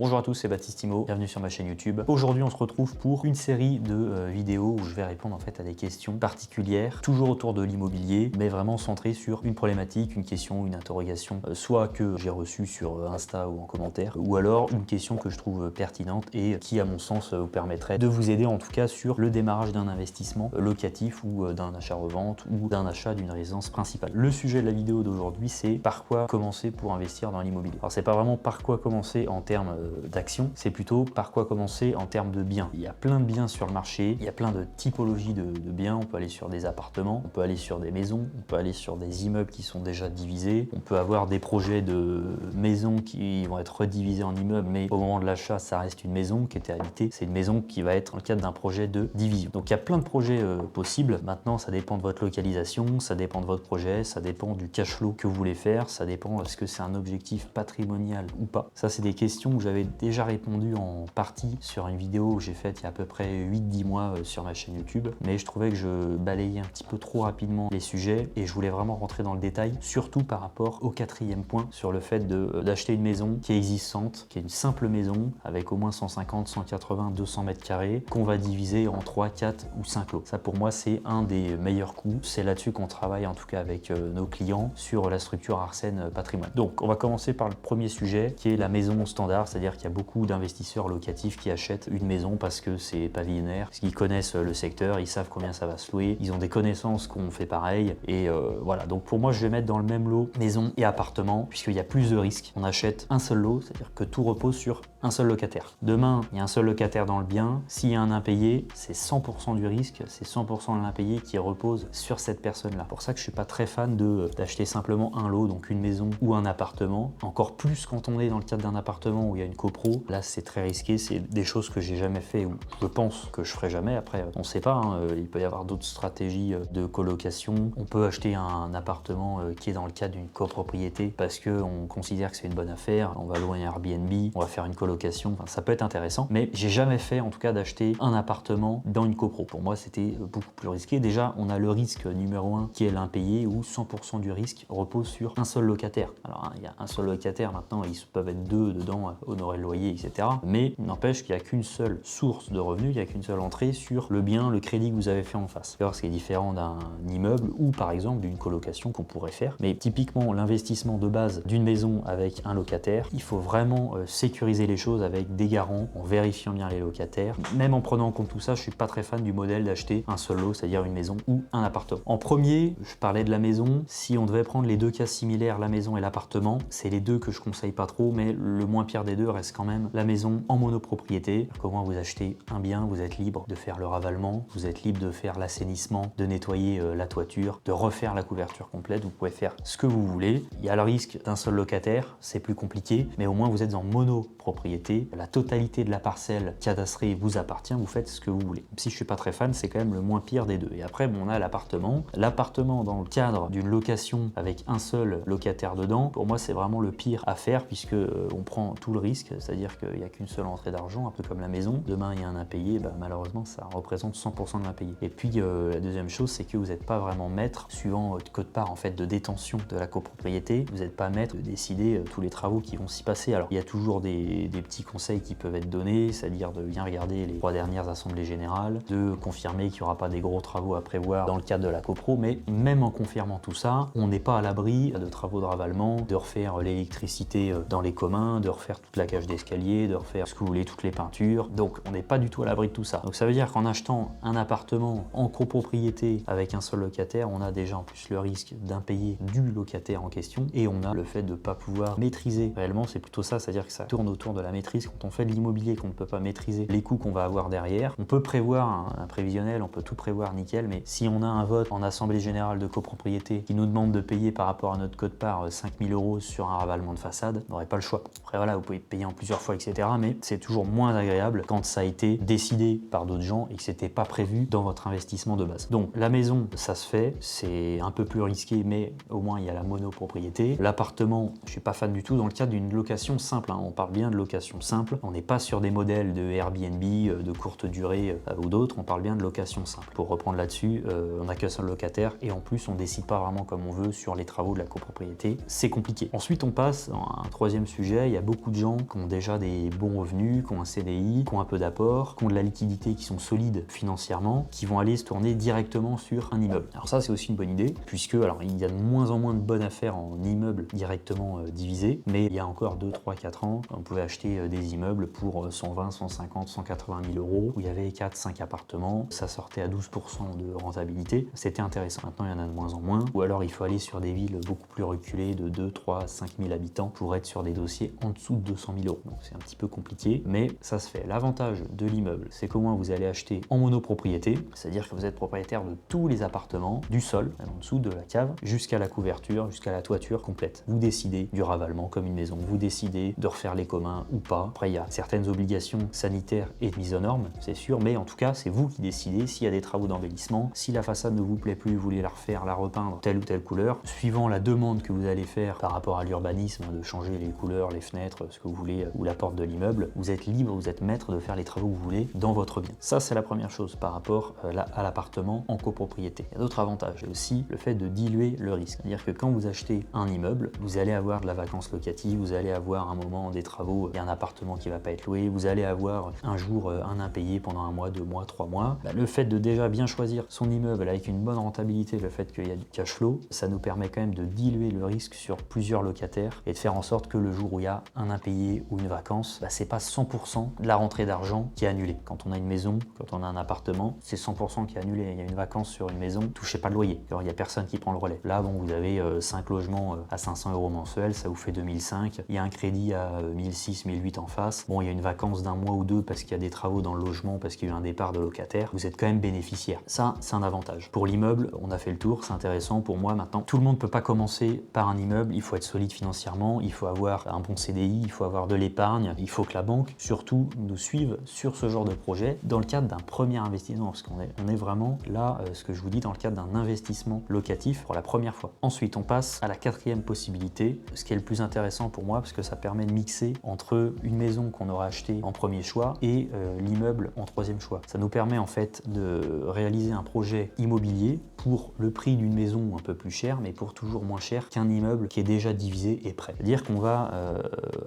Bonjour à tous, c'est Baptiste Imo, bienvenue sur ma chaîne YouTube. Aujourd'hui, on se retrouve pour une série de vidéos où je vais répondre en fait à des questions particulières, toujours autour de l'immobilier, mais vraiment centrées sur une problématique, une question, une interrogation, soit que j'ai reçue sur Insta ou en commentaire, ou alors une question que je trouve pertinente et qui, à mon sens, vous permettrait de vous aider en tout cas sur le démarrage d'un investissement locatif ou d'un achat-revente ou d'un achat d'une résidence principale. Le sujet de la vidéo d'aujourd'hui, c'est par quoi commencer pour investir dans l'immobilier. Alors, c'est pas vraiment par quoi commencer en termes d'action, c'est plutôt par quoi commencer en termes de biens. Il y a plein de biens sur le marché, il y a plein de typologies de biens. On peut aller sur des appartements, on peut aller sur des maisons, on peut aller sur des immeubles qui sont déjà divisés, on peut avoir des projets de maisons qui vont être redivisés en immeubles, mais au moment de l'achat, ça reste une maison qui était habitée. C'est une maison qui va être dans le cadre d'un projet de division. Donc il y a plein de projets possibles. Maintenant, ça dépend de votre localisation, ça dépend de votre projet, ça dépend du cash flow que vous voulez faire, ça dépend est-ce que c'est un objectif patrimonial ou pas. Ça, c'est des questions que j'avais déjà répondu en partie sur une vidéo que j'ai faite il y a à peu près 8-10 mois sur ma chaîne YouTube, mais je trouvais que je balayais un petit peu trop rapidement les sujets et je voulais vraiment rentrer dans le détail, surtout par rapport au quatrième point sur le fait d'acheter une maison qui est existante, qui est une simple maison avec au moins 150, 180, 200 mètres carrés qu'on va diviser en 3, 4 ou 5 lots. Ça, pour moi, c'est un des meilleurs coups. C'est là-dessus qu'on travaille en tout cas avec nos clients sur la structure Arsène Patrimoine. Donc, on va commencer par le premier sujet qui est la maison standard, c'est-à-dire qu'il y a beaucoup d'investisseurs locatifs qui achètent une maison parce que c'est pavillonnaire, parce qu'ils connaissent le secteur, ils savent combien ça va se louer, ils ont des connaissances qu'on fait pareil et voilà. Donc pour moi, je vais mettre dans le même lot maison et appartement puisqu'il y a plus de risques. On achète un seul lot, c'est-à-dire que tout repose sur un seul locataire. Demain, il y a un seul locataire dans le bien. S'il y a un impayé, c'est 100% du risque, c'est 100% de l'impayé qui repose sur cette personne-là. Pour ça que je suis pas très fan d'acheter simplement un lot, donc une maison ou un appartement. Encore plus quand on est dans le cadre d'un appartement où il y a une copro. Là, c'est très risqué. C'est des choses que j'ai jamais fait ou je pense que je ferai jamais. Après, on sait pas. Il peut y avoir d'autres stratégies de colocation. On peut acheter un appartement qui est dans le cadre d'une copropriété parce que on considère que c'est une bonne affaire. On va louer un Airbnb, on va faire une colocation. Enfin, ça peut être intéressant. Mais j'ai jamais fait, en tout cas, d'acheter un appartement dans une copro. Pour moi, c'était beaucoup plus risqué. Déjà, on a le risque numéro 1 qui est l'impayé où 100% du risque repose sur un seul locataire. Alors, il y a un seul locataire. Maintenant, ils peuvent être deux dedans, honorer le loyer, etc. Mais il n'empêche qu'il n'y a qu'une seule source de revenus, il n'y a qu'une seule entrée sur le bien, le crédit que vous avez fait en face. Alors, ce qui est différent d'un immeuble ou par exemple d'une colocation qu'on pourrait faire. Mais typiquement, l'investissement de base d'une maison avec un locataire, il faut vraiment sécuriser les choses avec des garants, en vérifiant bien les locataires. Même en prenant en compte tout ça, je suis pas très fan du modèle d'acheter un seul lot, c'est-à-dire une maison ou un appartement. En premier, je parlais de la maison. Si on devait prendre les deux cas similaires, la maison et l'appartement, c'est les deux que je conseille pas trop, mais le moins pire des deux reste quand même la maison en monopropriété. Comment vous achetez un bien, vous êtes libre de faire le ravalement, vous êtes libre de faire l'assainissement, de nettoyer la toiture, de refaire la couverture complète, vous pouvez faire ce que vous voulez. Il y a le risque d'un seul locataire, c'est plus compliqué, mais au moins vous êtes en monopropriété. La totalité de la parcelle cadastrée vous appartient, vous faites ce que vous voulez. Même si je suis pas très fan, c'est quand même le moins pire des deux. Et après, bon, on a l'appartement. L'appartement dans le cadre d'une location avec un seul locataire dedans, pour moi, c'est vraiment le pire à faire puisque on prend tout le risque, c'est-à-dire qu'il n'y a qu'une seule entrée d'argent, un peu comme la maison. Demain, il y a un impayé, bah, malheureusement, ça représente 100% de l'impayé. Et puis, la deuxième chose, c'est que vous n'êtes pas vraiment maître, suivant votre quote-part en fait de détention de la copropriété, vous n'êtes pas maître de décider tous les travaux qui vont s'y passer. Alors, il y a toujours des petits conseils qui peuvent être donnés, c'est-à-dire de bien regarder les 3 dernières assemblées générales, de confirmer qu'il n'y aura pas des gros travaux à prévoir dans le cadre de la copro, mais même en confirmant tout ça, on n'est pas à l'abri de travaux de ravalement, de refaire l'électricité dans les communs, de refaire toute la cage d'escalier, de refaire ce que vous voulez, toutes les peintures. Donc on n'est pas du tout à l'abri de tout ça. Donc ça veut dire qu'en achetant un appartement en copropriété avec un seul locataire, on a déjà en plus le risque d'impayé du locataire en question et on a le fait de ne pas pouvoir maîtriser réellement, c'est plutôt ça, c'est-à-dire que ça tourne autour de la maîtrise. Quand on fait de l'immobilier, qu'on ne peut pas maîtriser les coûts qu'on va avoir derrière, on peut prévoir un prévisionnel, on peut tout prévoir nickel, mais si on a un vote en assemblée générale de copropriété qui nous demande de payer par rapport à notre quote-part 5 000 € sur un ravalement de façade, on n'aurait pas le choix. Après voilà, vous pouvez payer en plusieurs fois, etc. Mais c'est toujours moins agréable quand ça a été décidé par d'autres gens et que c'était pas prévu dans votre investissement de base. Donc la maison, ça se fait, c'est un peu plus risqué, mais au moins il y a la monopropriété. L'appartement, je suis pas fan du tout dans le cadre d'une location simple, hein. On parle bien de location location simple. On n'est pas sur des modèles de Airbnb, de courte durée ou d'autres, on parle bien de location simple. Pour reprendre là-dessus, on n'a qu'un seul locataire et en plus on décide pas vraiment comme on veut sur les travaux de la copropriété. C'est compliqué. Ensuite on passe à un troisième sujet. Il y a beaucoup de gens qui ont déjà des bons revenus, qui ont un CDI, qui ont un peu d'apport, qui ont de la liquidité, qui sont solides financièrement, qui vont aller se tourner directement sur un immeuble. Alors ça c'est aussi une bonne idée puisque alors il y a de moins en moins de bonnes affaires en immeuble directement divisé, mais il y a encore 2, 3, 4 ans, on pouvait acheter des immeubles pour 120, 150, 180 000 euros où il y avait 4, 5 appartements, ça sortait à 12% de rentabilité. C'était intéressant. Maintenant il y en a de moins en moins, ou alors il faut aller sur des villes beaucoup plus reculées de 2, 3, 5 000 habitants pour être sur des dossiers en dessous de 200 000 euros. Donc c'est un petit peu compliqué, mais ça se fait. L'avantage de l'immeuble, c'est qu'au moins vous allez acheter en monopropriété, c'est-à-dire que vous êtes propriétaire de tous les appartements, du sol, même en dessous de la cave, jusqu'à la couverture, jusqu'à la toiture complète. Vous décidez du ravalement comme une maison, vous décidez de refaire les communs ou pas. Après, il y a certaines obligations sanitaires et de mise aux normes, c'est sûr, mais en tout cas, c'est vous qui décidez s'il y a des travaux d'embellissement, si la façade ne vous plaît plus, vous voulez la refaire, la repeindre, telle ou telle couleur, suivant la demande que vous allez faire par rapport à l'urbanisme, de changer les couleurs, les fenêtres, ce que vous voulez, ou la porte de l'immeuble, vous êtes libre, vous êtes maître de faire les travaux que vous voulez dans votre bien. Ça, c'est la première chose par rapport à l'appartement en copropriété. Il y a d'autres avantages, et aussi le fait de diluer le risque. C'est-à-dire que quand vous achetez un immeuble, vous allez avoir de la vacance locative, vous allez avoir un moment des travaux, il y a un appartement qui va pas être loué, vous allez avoir un jour un impayé pendant 1 mois, 2 mois, 3 mois. Le fait de déjà bien choisir son immeuble avec une bonne rentabilité, le fait qu'il y a du cash flow, ça nous permet quand même de diluer le risque sur plusieurs locataires et de faire en sorte que le jour où il y a un impayé ou une vacance, c'est pas 100% de la rentrée d'argent qui est annulée. Quand on a une maison, quand on a un appartement, c'est 100% qui est annulé. Il y a une vacance sur une maison, touchez pas le loyer. Alors, il y a personne qui prend le relais. Là, bon, vous avez 5 logements à 500 euros mensuels, ça vous fait 2005. Il y a un crédit à 1006, 1008 en face. Bon, il y a une vacance d'1 mois ou 2 parce qu'il y a des travaux dans le logement, parce qu'il y a eu un départ de locataire. Vous êtes quand même bénéficiaire. Ça, c'est un avantage. Pour l'immeuble, on a fait le tour, c'est intéressant pour moi maintenant. Tout le monde ne peut pas commencer par un immeuble, il faut être solide financièrement, il faut avoir un bon CDI, il faut avoir de l'épargne, il faut que la banque, surtout, nous suive sur ce genre de projet dans le cadre d'un premier investissement, parce qu'on est vraiment là, ce que je vous dis, dans le cadre d'un investissement locatif pour la première fois. Ensuite, on passe à la quatrième possibilité, ce qui est le plus intéressant pour moi, parce que ça permet de mixer entre une maison qu'on aura achetée en premier choix et l'immeuble en troisième choix. Ça nous permet en fait de réaliser un projet immobilier pour le prix d'une maison un peu plus cher, mais pour toujours moins cher qu'un immeuble qui est déjà divisé et prêt. C'est-à-dire qu'on va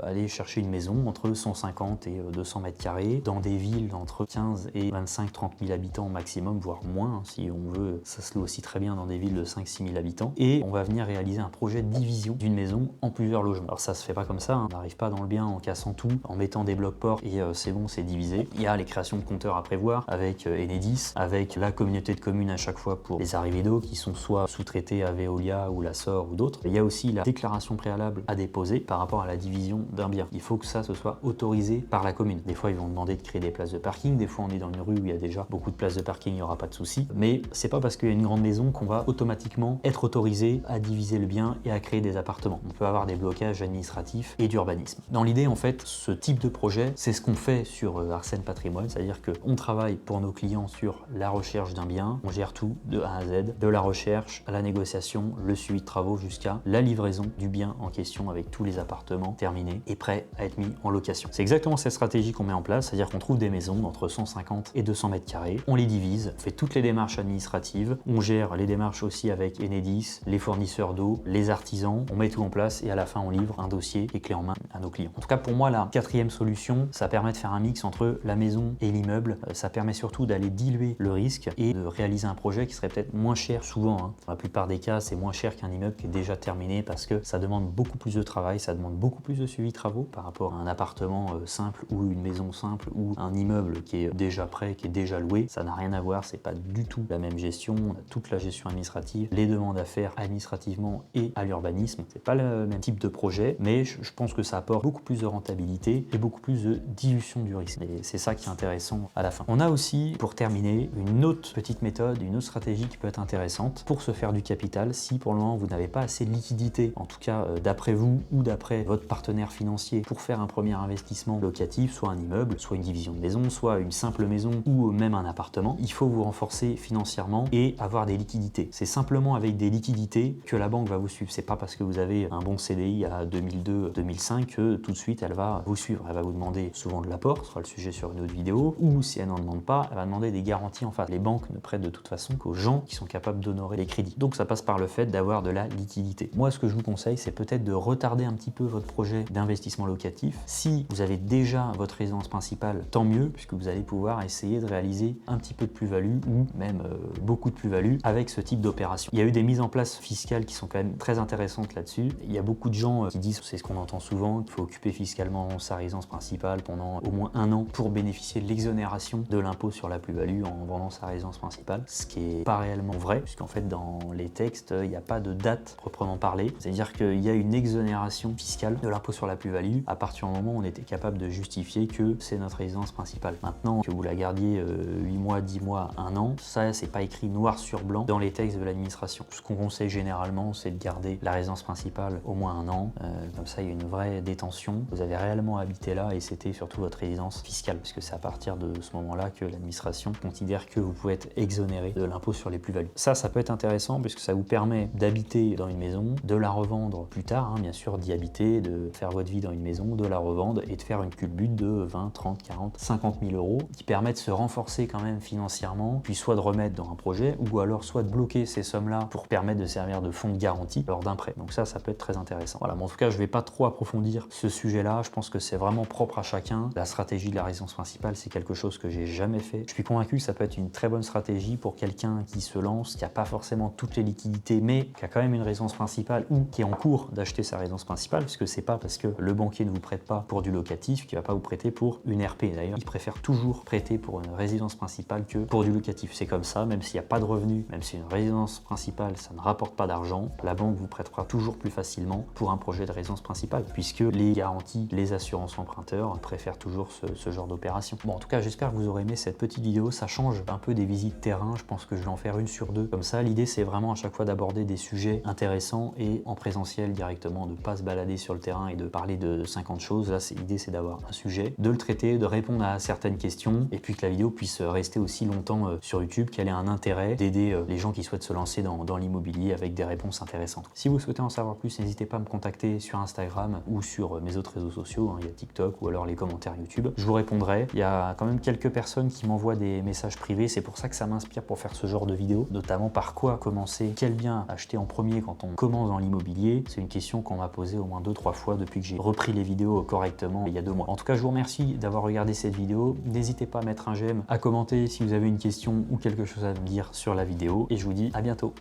aller chercher une maison entre 150 et 200 mètres carrés dans des villes entre 15 et 25-30 000 habitants maximum, voire moins, si on veut. Ça se loue aussi très bien dans des villes de 5-6 000 habitants. Et on va venir réaliser un projet de division d'une maison en plusieurs logements. Alors ça se fait pas comme ça, hein. On n'arrive pas dans le bien en cassant tout, en mettant des blocs ports et c'est bon, c'est divisé. Il y a les créations de compteurs à prévoir avec Enedis, avec la communauté de communes à chaque fois pour les arrivées d'eau qui sont soit sous-traitées à Veolia ou la SOR ou d'autres. Il y a aussi la déclaration préalable à déposer par rapport à la division d'un bien. Il faut que ça se soit autorisé par la commune. Des fois, ils vont demander de créer des places de parking. Des fois, on est dans une rue où il y a déjà beaucoup de places de parking, il n'y aura pas de souci. Mais c'est pas parce qu'il y a une grande maison qu'on va automatiquement être autorisé à diviser le bien et à créer des appartements. On peut avoir des blocages administratifs et d'urbanisme. Dans l'idée, en fait, ce type de projet, c'est ce qu'on fait sur Arsène Patrimoine, c'est-à-dire qu'on travaille pour nos clients sur la recherche d'un bien, on gère tout de A à Z, de la recherche à la négociation, le suivi de travaux jusqu'à la livraison du bien en question avec tous les appartements terminés et prêts à être mis en location. C'est exactement cette stratégie qu'on met en place, c'est-à-dire qu'on trouve des maisons d'entre 150 et 200 mètres carrés, on les divise, on fait toutes les démarches administratives, on gère les démarches aussi avec Enedis, les fournisseurs d'eau, les artisans, on met tout en place et à la fin on livre un dossier et clé en main à nos clients. En tout cas pour moi la quatrième solution, ça permet de faire un mix entre la maison et l'immeuble, ça permet surtout d'aller diluer le risque et de réaliser un projet qui serait peut-être moins cher souvent, hein. Dans la plupart des cas c'est moins cher qu'un immeuble qui est déjà terminé parce que ça demande beaucoup plus de travail, ça demande beaucoup plus de suivi de travaux par rapport à un appartement simple ou une maison simple ou un immeuble qui est déjà prêt, qui est déjà loué. Ça n'a rien à voir, c'est pas du tout la même gestion, on a toute la gestion administrative, les demandes à faire administrativement et à l'urbanisme. C'est pas le même type de projet, mais je pense que ça apporte beaucoup plus de rentabilité et beaucoup plus de dilution du risque. Et c'est ça qui est intéressant à la fin. On a aussi, pour terminer, une autre petite méthode, une autre stratégie qui peut être intéressante pour se faire du capital si pour le moment vous n'avez pas assez de liquidité, en tout cas d'après vous ou d'après votre partenaire financier pour faire un premier investissement locatif, soit un immeuble, soit une division de maison, soit une simple maison ou même un appartement. Il faut vous renforcer financièrement et avoir des liquidités. C'est simplement avec des liquidités que la banque va vous suivre. C'est pas parce que vous avez un bon CDI à 2002-2005 que tout de suite elle elle va vous suivre. Elle va vous demander souvent de l'apport, ce sera le sujet sur une autre vidéo, ou si elle n'en demande pas, elle va demander des garanties en face. Les banques ne prêtent de toute façon qu'aux gens qui sont capables d'honorer les crédits. Donc ça passe par le fait d'avoir de la liquidité. Moi, ce que je vous conseille, c'est peut-être de retarder un petit peu votre projet d'investissement locatif. Si vous avez déjà votre résidence principale, tant mieux, puisque vous allez pouvoir essayer de réaliser un petit peu de plus-value ou même beaucoup de plus-value avec ce type d'opération. Il y a eu des mises en place fiscales qui sont quand même très intéressantes là-dessus. Il y a beaucoup de gens qui disent, c'est ce qu'on entend souvent, qu'il faut occuper fiscalement sa résidence principale pendant au moins 1 an pour bénéficier de l'exonération de l'impôt sur la plus-value en vendant sa résidence principale, ce qui n'est pas réellement vrai, puisqu'en fait dans les textes, il n'y a pas de date proprement parlée. C'est-à-dire qu'il y a une exonération fiscale de l'impôt sur la plus-value à partir du moment où on était capable de justifier que c'est notre résidence principale. Maintenant, que vous la gardiez 8 mois, 10 mois, 1 an, ça c'est pas écrit noir sur blanc dans les textes de l'administration. Ce qu'on conseille généralement, c'est de garder la résidence principale au moins 1 an, comme ça il y a une vraie détention. Vous avez réellement habité là et c'était surtout votre résidence fiscale, puisque c'est à partir de ce moment-là que l'administration considère que vous pouvez être exonéré de l'impôt sur les plus-values. Ça peut être intéressant puisque ça vous permet d'habiter dans une maison, de la revendre plus tard, bien sûr, d'y habiter, de faire votre vie dans une maison, de la revendre et de faire une culbute de 20, 30, 40, 50 000 euros qui permet de se renforcer quand même financièrement, puis soit de remettre dans un projet ou alors soit de bloquer ces sommes-là pour permettre de servir de fonds de garantie lors d'un prêt. Donc ça peut être très intéressant. Voilà, mais en tout cas, je vais pas trop approfondir ce sujet-là. Je pense que c'est vraiment propre à chacun. La stratégie de la résidence principale, c'est quelque chose que j'ai jamais fait. Je suis convaincu que ça peut être une très bonne stratégie pour quelqu'un qui se lance, qui n'a pas forcément toutes les liquidités, mais qui a quand même une résidence principale ou qui est en cours d'acheter sa résidence principale, puisque c'est pas parce que le banquier ne vous prête pas pour du locatif qu'il va pas vous prêter pour une RP. D'ailleurs, il préfère toujours prêter pour une résidence principale que pour du locatif. C'est comme ça, même s'il n'y a pas de revenus, même si une résidence principale, ça ne rapporte pas d'argent, la banque vous prêtera toujours plus facilement pour un projet de résidence principale, puisque les garanties, les assurances emprunteurs préfèrent toujours ce genre d'opération. Bon, en tout cas, j'espère que vous aurez aimé cette petite vidéo. Ça change un peu des visites terrain. Je pense que je vais en faire une sur 2. Comme ça, l'idée, c'est vraiment à chaque fois d'aborder des sujets intéressants et en présentiel directement, de ne pas se balader sur le terrain et de parler de 50 choses. Là, l'idée, c'est d'avoir un sujet, de le traiter, de répondre à certaines questions et puis que la vidéo puisse rester aussi longtemps sur YouTube, qu'elle ait un intérêt d'aider les gens qui souhaitent se lancer dans l'immobilier avec des réponses intéressantes. Si vous souhaitez en savoir plus, n'hésitez pas à me contacter sur Instagram ou sur mes autres réseaux sociaux, il y a TikTok ou alors les commentaires YouTube. Je vous répondrai. Il y a quand même quelques personnes qui m'envoient des messages privés, c'est pour ça que ça m'inspire pour faire ce genre de vidéo, notamment par quoi commencer, quel bien acheter en premier quand on commence dans l'immobilier. C'est une question qu'on m'a posée au moins 2-3 fois depuis que j'ai repris les vidéos correctement il y a 2 mois. En tout cas, je vous remercie d'avoir regardé cette vidéo. N'hésitez pas à mettre un j'aime, à commenter si vous avez une question ou quelque chose à me dire sur la vidéo et je vous dis à bientôt.